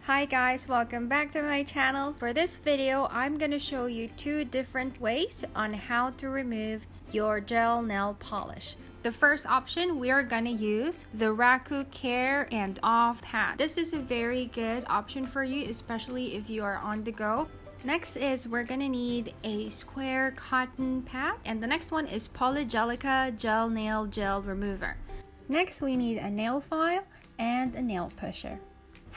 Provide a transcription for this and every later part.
Hi guys, welcome back to my channel. For this video, I'm gonna show you two different ways on how to remove your gel nail polish. The first option, we are gonna use the Raku Care and Off pad. This is a very good option for you, especially if you are on the go. Next is we're gonna need a square cotton pad, and the next one is Poligelica gel nail gel remover. Next, we need a nail file and a nail pusher.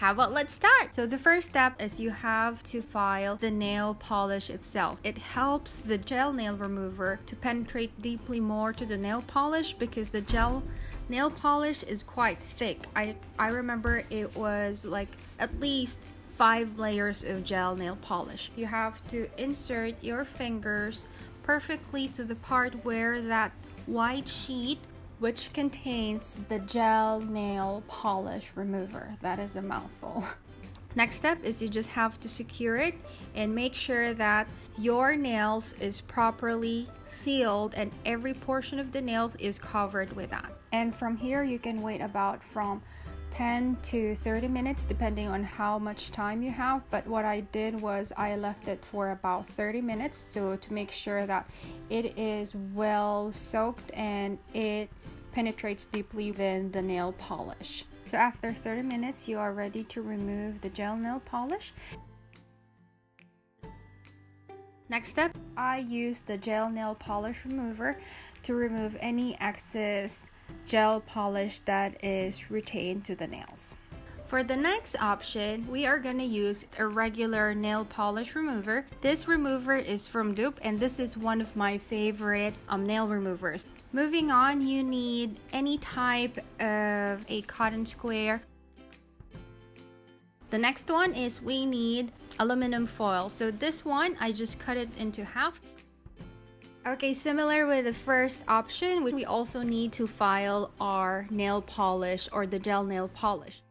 How about let's start? So the first step is you have to file the nail polish itself. It helps the gel nail remover to penetrate deeply more to the nail polish because the gel nail polish is quite thick. I remember it was like at least 5 layers of gel nail polish. You have to insert your fingers perfectly to the part where that white sheet which contains the gel nail polish remover. That is a mouthful. Next step is you just have to secure it and make sure that your nails is properly sealed and every portion of the nails is covered with that. And from here you can wait about from 10 to 30 minutes depending on how much time you have, but what I did was I left it for about 30 minutes so to make sure that it is well soaked and it penetrates deeply within the nail polish. So after 30 minutes you are ready to remove the gel nail polish. Next step, I use the gel nail polish remover to remove any excess gel polish that is retained to the nails. For the next option, we are going to use a regular nail polish remover. This remover is from Dupe and this is one of my favorite nail removers. Moving on, you need any type of a cotton square. The next one is we need aluminum foil. So this one, I just cut it into half. Okay, similar with the first option, we also need to file our nail polish or the gel nail polish.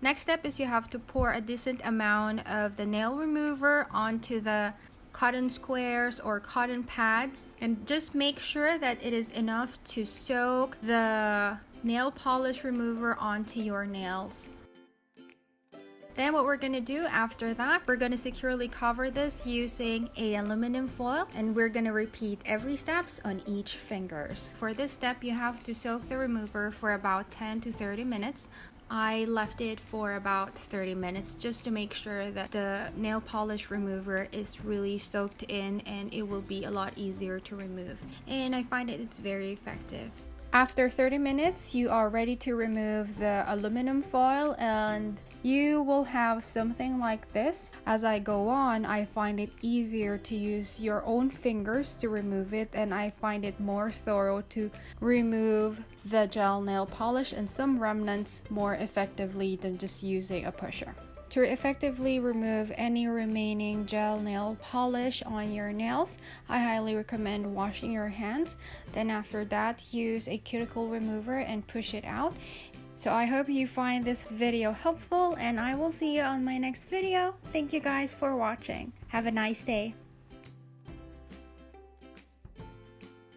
Next step is you have to pour a decent amount of the nail remover onto the cotton squares or cotton pads and just make sure that it is enough to soak the nail polish remover onto your nails. Then what we're going to do after that, we're going to securely cover this using a aluminum foil and we're going to repeat every steps on each fingers. For this step, you have to soak the remover for about 10 to 30 minutes. I left it for about 30 minutes just to make sure that the nail polish remover is really soaked in and it will be a lot easier to remove. And I find it's very effective. After 30 minutes, you are ready to remove the aluminum foil and you will have something like this. As I go on, I find it easier to use your own fingers to remove it and I find it more thorough to remove the gel nail polish and some remnants more effectively than just using a pusher. To effectively remove any remaining gel nail polish on your nails, I highly recommend washing your hands. Then after that, use a cuticle remover and push it out. So I hope you find this video helpful and I will see you on my next video. Thank you guys for watching. Have a nice day.